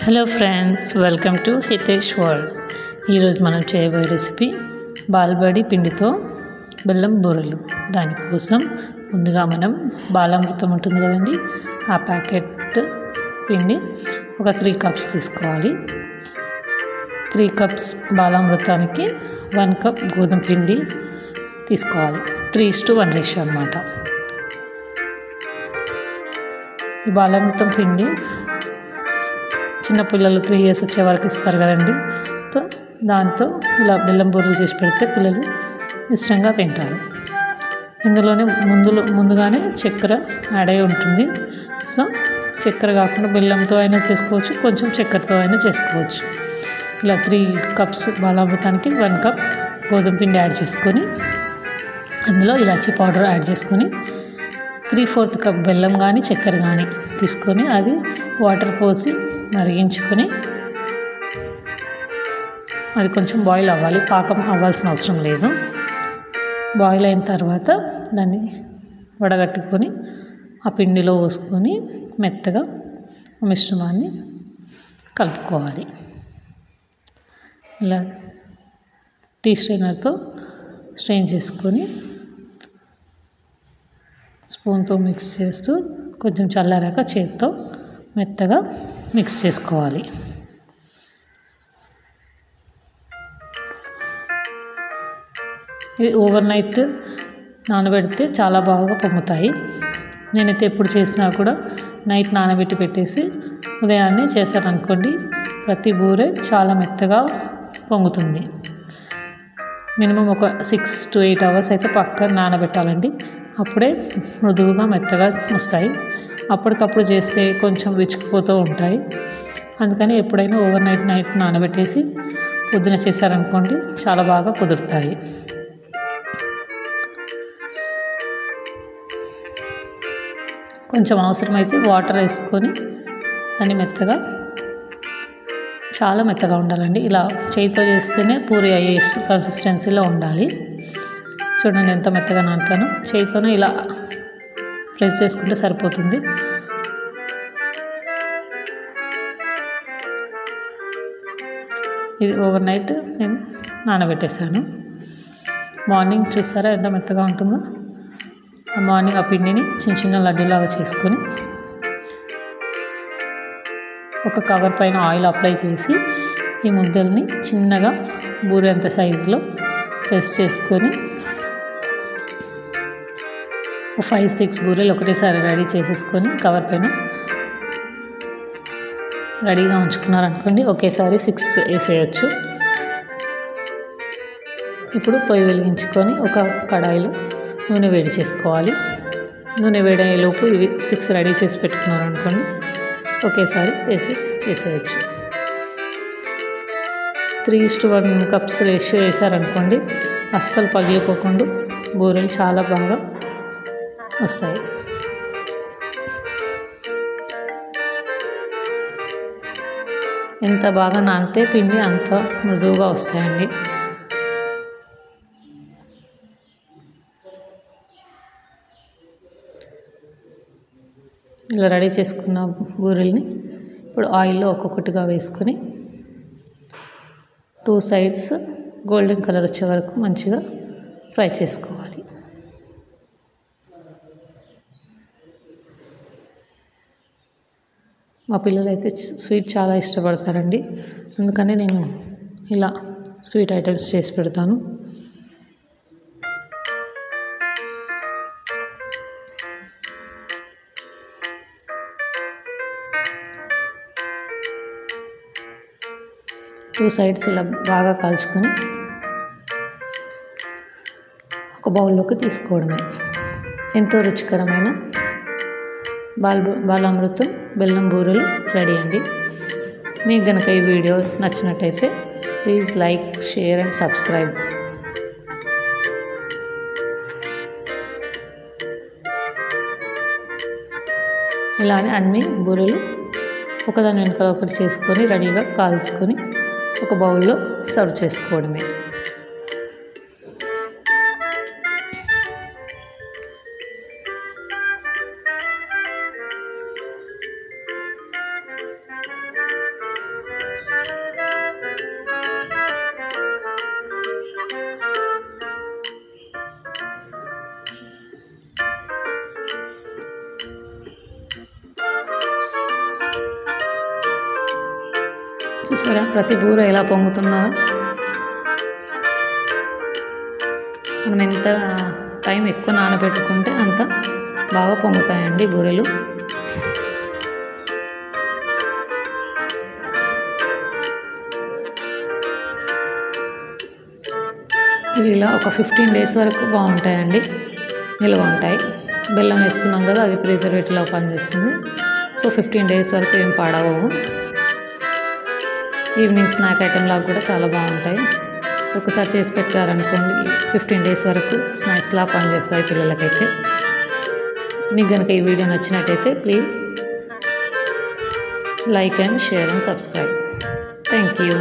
Hello friends, welcome to Hitesh world. ఈరోజు మనం చేయబోయే రెసిపీ బాల్బడి పిండితో బెల్లం బూరెలు. దానికోసం ముందుగా మనం బాలామృతం ఉంటుంది కదండి, ఆ ప్యాకెట్ పిండి ఒక 3 కప్స్ తీసుకోవాలి. 3 కప్స్ బాలామృతానికి 1 కప్ గోధుమ పిండి తీసుకోవాలి. 3:1 రేషియో అన్నమాట. ఈ బాలామృతం పిండి చిన్నపిల్లలు 3 ఇయర్స్ వచ్చే వరకు ఇస్తారు కదండి. దాంతో ఇలా బెల్లం బూరెలు చేసి పెడితే పిల్లలు ఇష్టంగా తింటారు. ఇందులోనే ముందుగానే చక్కెర యాడ్ అయి ఉంటుంది. సో చక్కెర కాకుండా బెల్లంతో అయినా చేసుకోవచ్చు, కొంచెం చక్కెరతో అయినా చేసుకోవచ్చు. ఇలా 3 కప్స్ బాలామృతానికి 1 కప్ గోధుమ పిండి యాడ్ చేసుకొని అందులో ఇలాచీ పౌడర్ యాడ్ చేసుకొని 3/4 కప్ బెల్లం కానీ చక్కెర కానీ తీసుకొని అది వాటర్ పోసి మరిగించుకొని అది కొంచెం బాయిల్ అవ్వాలి. పాకం అవ్వాల్సిన అవసరం లేదు. బాయిల్ అయిన తర్వాత దాన్ని వడగట్టుకొని ఆ పిండిలో పోసుకొని మెత్తగా మిశ్రమాన్ని కలుపుకోవాలి. ఇలా టీ స్ట్రైనర్తో స్ట్రెయిన్ చేసుకొని స్పూన్తో మిక్స్ చేస్తూ కొంచెం చల్లారాక చేత్తో మెత్తగా మిక్స్ చేసుకోవాలి. ఇది ఓవర్ నైట్ నానబెడితే చాలా బాగా పొంగుతాయి. నేనైతే ఎప్పుడు చేసినా కూడా నైట్ నానబెట్టి పెట్టేసి ఉదయాన్నే చేశాను అనుకోండి, ప్రతి బూరె చాలా మెత్తగా పొంగుతుంది. మినిమం ఒక 6 to 8 అవర్స్ అయితే పక్కన నానబెట్టాలండి. అప్పుడే మృదువుగా మెత్తగా వస్తాయి. అప్పటికప్పుడు చేస్తే కొంచెం విచ్చుకుపోతూ ఉంటాయి. అందుకని ఎప్పుడైనా ఓవర్ నైట్ నానబెట్టేసి పొద్దున చేశారనుకోండి, చాలా బాగా కుదురుతాయి. కొంచెం అవసరమైతే వాటర్ వేసుకొని దాన్ని చాలా మెత్తగా ఉండాలండి. ఇలా చేతితో చేస్తేనే పూరి అయ్యే కన్సిస్టెన్సీలో ఉండాలి. చూడండి ఎంత మెత్తగా నానపాను. చేతితోనే ఇలా ప్రెస్ చేసుకుంటే సరిపోతుంది. ఇది ఓవర్ నైట్ నేను నానబెట్టేశాను. మార్నింగ్ చూసారా ఎంత మెత్తగా ఉంటుందో. మార్నింగ్ ఆ పిండిని చిన్న లడ్డూలాగా చేసుకొని ఒక కవర్ పైన ఆయిల్ అప్లై చేసి ఈ ముద్దల్ని చిన్నగా బూరె అంత సైజులో ప్రెస్ చేసుకొని 5-6 బూరెలు ఒకటేసారి రెడీ చేసేసుకొని కవర్ పైన రెడీగా ఉంచుకున్నారనుకోండి, ఒకేసారి 6 వేసేయచ్చు. ఇప్పుడు పొయ్యి వెలిగించుకొని ఒక కడాయిలో నూనె వేడి చేసుకోవాలి. నూనె వేడయ్యేలోపు ఇవి 6 రెడీ చేసి పెట్టుకున్నారనుకోండి, ఒకేసారి వేసి చేసేయచ్చు. 3:1 కప్స్ రేషియో వేసారనుకోండి, అస్సలు పగిలిపోకుండా బూరెలు చాలా బాగా వస్తాయి. ఎంత బాగా నానితే పిండి అంత మృదువుగా వస్తాయండి. ఇలా రెడీ చేసుకున్న బూరెల్ని ఇప్పుడు ఆయిల్లో ఒక్కొక్కటిగా వేసుకొని 2 సైడ్స్ గోల్డెన్ కలర్ వచ్చే వరకు మంచిగా ఫ్రై చేసుకోవాలి. మా పిల్లలు అయితే స్వీట్ చాలా ఇష్టపడతారండి. అందుకని నేను ఇలా స్వీట్ ఐటమ్స్ చేసి పెడతాను. టూ సైడ్స్ ఇలా బాగా కాల్చుకొని ఒక బౌల్లోకి తీసుకోవడమే. ఎంతో రుచికరమైన బాలామృతం బెల్లం బూరెలు రెడీ అండి. మీకు కనుక ఈ వీడియో నచ్చినట్టయితే please like, share and subscribe. ఇలానే అన్ని బూరెలు ఒకదాని వెనకాల ఒకటి చేసుకొని రెడీగా కాల్చుకొని ఒక బౌల్లో సర్వ్ చేసుకోవడమే. చూసారా ప్రతి బూర ఎలా పొంగుతుందో. మనం ఎంత టైం ఎక్కువ నానబెట్టుకుంటే అంత బాగా పొంగుతాయండి బూరెలు. ఇవి ఇలా ఒక 15 days వరకు బాగుంటాయండి, నిల్వ ఉంటాయి. బెల్లం వేస్తున్నాం కదా, అది ప్రిజర్వేటివ్లా పనిచేస్తుంది. సో 15 days వరకు ఏం పాడవవు. ఈవినింగ్ స్నాక్ ఐటెం లాగా కూడా చాలా బాగుంటాయి. ఒకసారి చేసి పెట్టారనుకోండి 15 days వరకు స్నాక్స్లా పనిచేస్తాయి పిల్లలకైతే. మీకు కనుక ఈ వీడియో నచ్చినట్టయితే please like and share and subscribe. Thank you.